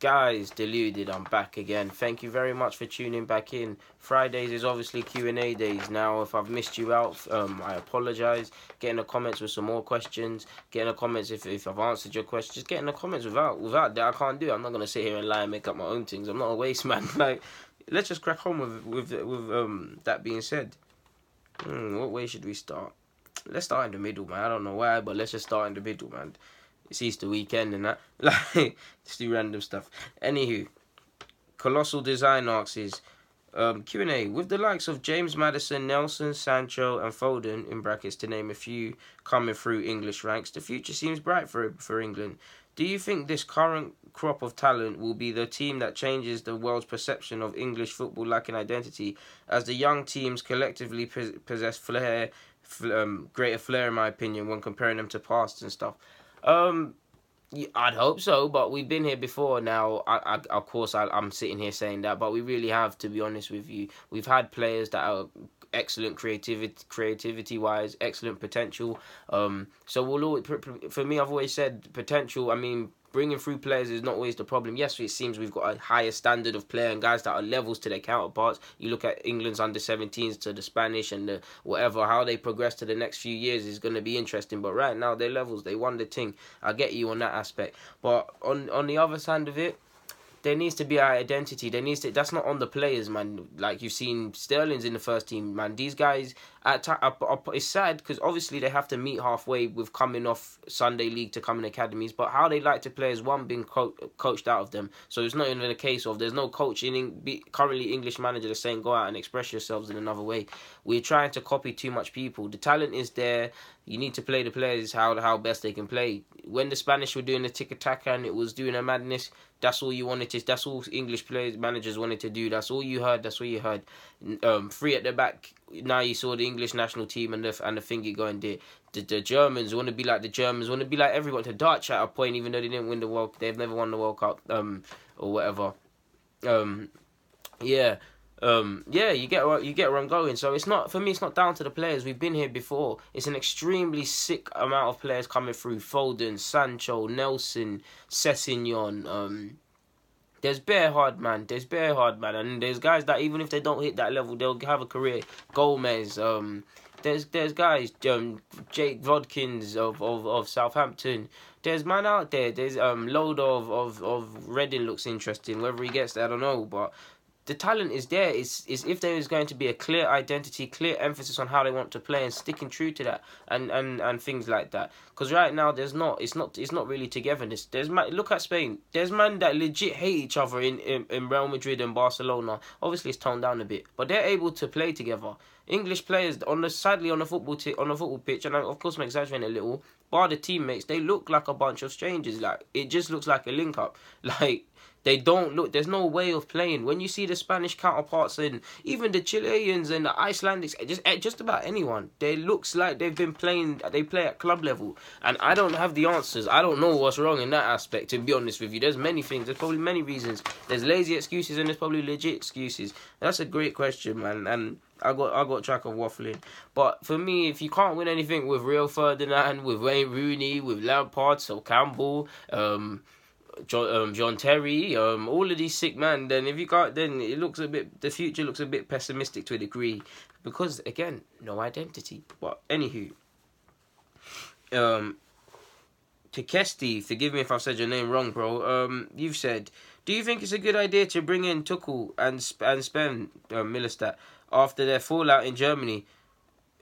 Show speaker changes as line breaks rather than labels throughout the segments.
Guys, deluded, I'm back again. Thank you very much for tuning back in. Fridays is obviously Q&A days. Now, if I've missed you out, I apologise. Get in the comments with some more questions. Get in the comments if I've answered your questions. Just get in the comments without that. I can't do it. I'm not going to sit here and lie and make up my own things. I'm not a waste man. Like, let's just crack on with that being said. What way should we start? Let's start in the middle, man. I don't know why, but let's just start in the middle, man. It's Easter weekend and that. Like, just do random stuff. Anywho, Colossal Design asks, Q&A, with the likes of James Maddison, Nelson, Sancho and Foden, in brackets to name a few, coming through English ranks, the future seems bright for England. Do you think this current crop of talent will be the team that changes the world's perception of English football lacking identity, as the young teams collectively possess flair, greater flair in my opinion, when comparing them to past and stuff? I'd hope so, but we've been here before now. Of course, I'm sitting here saying that, but we really have, to be honest with you. We've had players that are excellent creativity-wise, excellent potential. So we'll always, for me, I've always said potential. I mean, bringing through players is not always the problem. Yes, it seems we've got a higher standard of player and guys that are levels to their counterparts. You look at England's under-17s to the Spanish and the whatever, how they progress to the next few years is going to be interesting. But right now, their levels, they won the thing. I get you on that aspect. But on the other side of it, there needs to be an identity. That's not on the players, man. Like you've seen Sterling's in the first team, man. These guys, it's sad because obviously they have to meet halfway with coming off Sunday League to coming academies. But how they like to play is one being coached out of them. So it's not even a case of there's no coach currently English manager that's saying go out and express yourselves in another way. We're trying to copy too much people. The talent is there. You need to play the players how best they can play. When the Spanish were doing the tiki-taka and it was doing a madness, that's all you wanted to. That's all English players, managers wanted to do. That's all you heard. That's all you heard. Three at the back. Now you saw the English national team and the thingy going there. The Germans want to be like the Germans. Want to be like everyone. To Dutch at a point, even though they didn't win the World. They've never won the World Cup. Or whatever. Yeah. You get where I'm going. So it's not, for me, it's not down to the players. We've been here before. It's an extremely sick amount of players coming through. Foden, Sancho, Nelson, Sessegnon. There's bare hard man. And there's guys that even if they don't hit that level, they'll have a career. Gomez. There's guys. Jake Vodkins of Southampton. There's man out there. There's load of Reading looks interesting. Whether he gets there, I don't know, but the talent is there. Is if there is going to be a clear identity, clear emphasis on how they want to play and sticking true to that and things like that. Because right now there's not. It's not really togetherness. Look at Spain. There's men that legit hate each other in Real Madrid and Barcelona. Obviously it's toned down a bit, but they're able to play together. English players sadly on the football pitch, and of course I'm exaggerating a little, bar the teammates, they look like a bunch of strangers. Like it just looks like a link up. Like they don't look. There's no way of playing. When you see the Spanish counterparts and even the Chileans and the Icelandics, just about anyone, they looks like they've been playing. They play at club level, and I don't have the answers. I don't know what's wrong in that aspect. To be honest with you, there's many things. There's probably many reasons. There's lazy excuses and there's probably legit excuses. That's a great question, man. And I got track of waffling. But for me, if you can't win anything with Rio Ferdinand, with Wayne Rooney, with Lampard, so Campbell, John Terry, all of these sick men, then if you can't, then the future looks a bit pessimistic to a degree, because again, no identity. But anywho, Tekesti, forgive me if I've said your name wrong, bro. You've said, do you think it's a good idea to bring in Tuchel and spend Millerstadt after their fallout in Germany?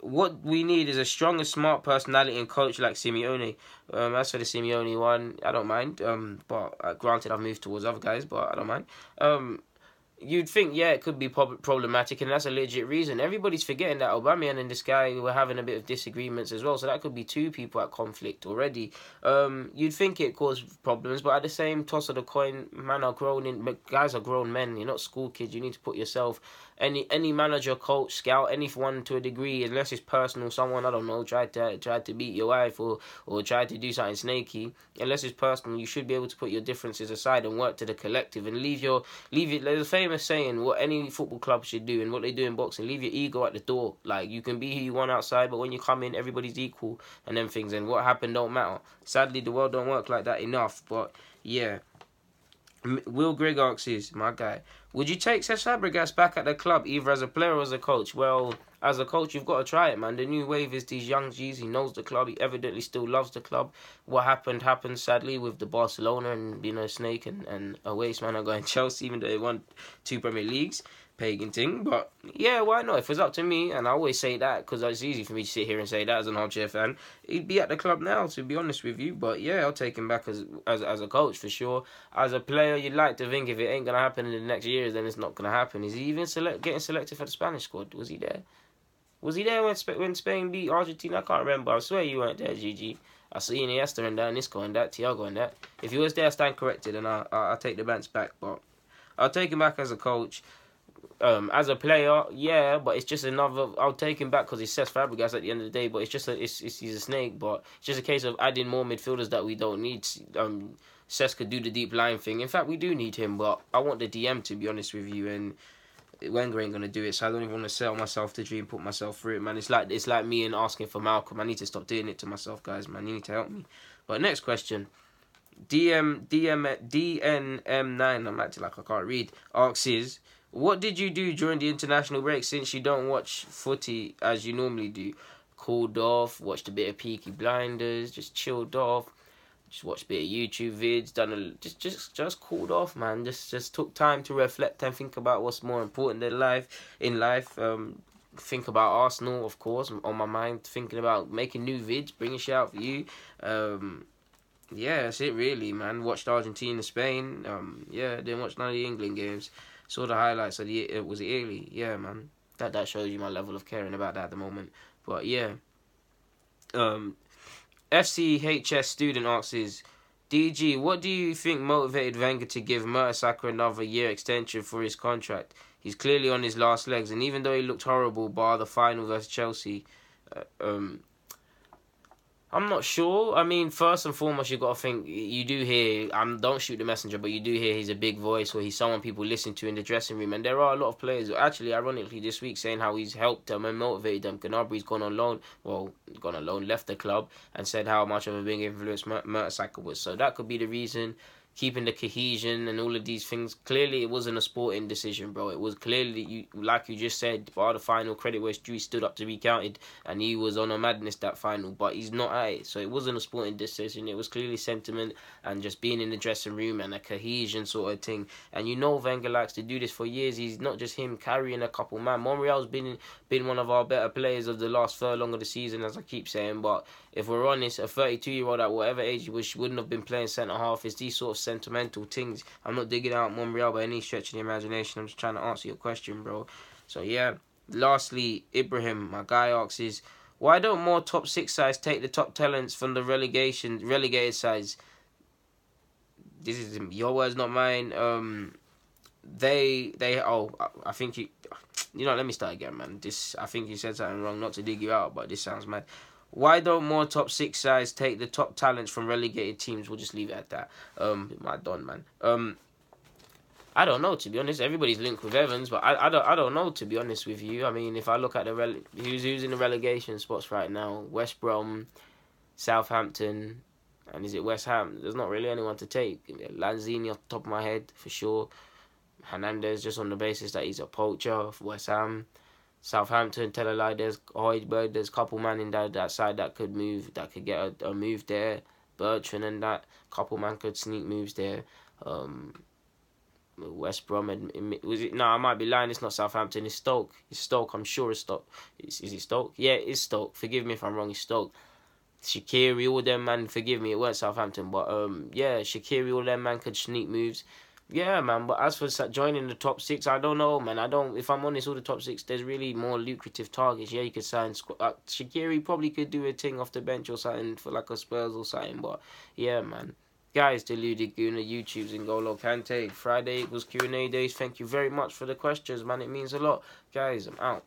What we need is a strong and smart personality and coach like Simeone. As for the Simeone one, I don't mind. But granted, I've moved towards other guys, but I don't mind. You'd think, yeah, it could be problematic, and that's a legit reason. Everybody's forgetting that Aubameyang and this guy were having a bit of disagreements as well, so that could be two people at conflict already. You'd think it caused problems, but at the same toss of the coin, guys are grown men. You're not school kids. You need to put yourself. Any manager, coach, scout, anyone to a degree, unless it's personal, someone, I don't know, tried to beat your wife or tried to do something snaky, unless it's personal, you should be able to put your differences aside and work to the collective and leave it. There's a famous saying, what any football club should do and what they do in boxing, leave your ego at the door. Like, you can be who you want outside, but when you come in, everybody's equal and them things, and what happened don't matter. Sadly, the world don't work like that enough, but yeah. Will Grigg asks, my guy, would you take Cesc Fabregas back at the club, either as a player or as a coach? Well, as a coach, you've got to try it, man. The new wave is these young G's. He knows the club. He evidently still loves the club. What happened, sadly, with the Barcelona and, Snake and a waste man are going Chelsea, even though they won 2 Premier Leagues. Pagan thing, but yeah, why not? If it's up to me, and I always say that because it's easy for me to sit here and say that as an armchair fan, he'd be at the club now, to be honest with you. But yeah, I'll take him back as a coach for sure. As a player, you'd like to think if it ain't gonna happen in the next years, then it's not gonna happen. Is he even getting selected for the Spanish squad? Was he there? Was he there when Spain beat Argentina? I can't remember. I swear you weren't there, Gigi. I see Iniesta and that, Nisco and that, Thiago and that. If he was there, I stand corrected, and I'll take the bants back. But I'll take him back as a coach. As a player, yeah, but it's just another. I'll take him back because he's Cesc Fabregas at the end of the day. But it's just he's a snake. But it's just a case of adding more midfielders that we don't need. Cesc could do the deep line thing. In fact, we do need him, but I want the DM, to be honest with you. And Wenger ain't gonna do it, so I don't even want to sell myself the dream, put myself through it, man. It's like me and asking for Malcolm. I need to stop doing it to myself, guys, man. You need to help me. But next question. DNM9, I'm acting like I can't read, asks, what did you do during the international break since you don't watch footy as you normally do? Cooled off, watched a bit of Peaky Blinders, just chilled off, just watched a bit of YouTube vids, just cooled off, man. Just took time to reflect and think about what's more important in life. Think about Arsenal, of course, on my mind. Thinking about making new vids, bringing shit out for you. Yeah, that's it really, man. Watched Argentina, Spain. Yeah, didn't watch none of the England games. Saw the highlights of was it Italy? Yeah, man. That shows you my level of caring about that at the moment. But yeah. FCHS student asks, DG, what do you think motivated Wenger to give Mertesacker another year extension for his contract? He's clearly on his last legs, and even though he looked horrible bar the final versus Chelsea, I'm not sure. I mean, first and foremost, you've got to think, you do hear, don't shoot the messenger, but you do hear he's a big voice, or he's someone people listen to in the dressing room. And there are a lot of players, actually, ironically, this week saying how he's helped them and motivated them. Gnabry's gone on loan, left the club, and said how much of a big influence Mertesacker was. So that could be the reason. Keeping the cohesion and all of these things. Clearly, it wasn't a sporting decision, bro. It was clearly, like you just said, bar the final, credit where Stewie stood up to be counted, and he was on a madness that final, but he's not at it. So it wasn't a sporting decision. It was clearly sentiment and just being in the dressing room and a cohesion sort of thing. And you know Wenger likes to do this for years. He's not just him carrying a couple, man. Monreal's been one of our better players of the last furlong of the season, as I keep saying, but if we're honest, a 32-year-old at whatever age he was wouldn't have been playing centre-half. It's these sort of sentimental things. I'm not digging out Monreal by any stretch of the imagination. I'm just trying to answer your question, bro. So, yeah. Lastly, Ibrahim, my guy, asks, why don't more top 6 sides take the top talents from the relegated sides? This is your words, not mine. I think let me start again, man. I think you said something wrong, not to dig you out, but this sounds mad. Why don't more top 6 sides take the top talents from relegated teams? We'll just leave it at that. My don, man. I don't know, to be honest. Everybody's linked with Evans, but I don't know, to be honest with you. I mean, if I look at who's in the relegation spots right now, West Brom, Southampton, and is it West Ham? There's not really anyone to take. Lanzini off the top of my head, for sure. Hernandez, just on the basis that he's a poacher for West Ham. Southampton, tell a lie, there's Højbjerg, there's a couple man in that side that could move, that could get a move there. Bertrand and that, couple man could sneak moves there. West Brom, I might be lying, it's not Southampton, it's Stoke. It's Stoke, I'm sure it's Stoke. Is it Stoke? Yeah, it's Stoke. Forgive me if I'm wrong, it's Stoke. Shaqiri, all them man, forgive me, it weren't Southampton, but yeah, Shaqiri, all them man could sneak moves. Yeah, man, but as for joining the top 6, I don't know, man. If I'm honest, all the top 6, there's really more lucrative targets. Yeah, you could sign Shaqiri probably could do a thing off the bench or something for like a Spurs or something, but yeah, man. Guys, Deluded Guna, YouTube's N'Golo Kante. Friday was Q&A days. Thank you very much for the questions, man. It means a lot. Guys, I'm out.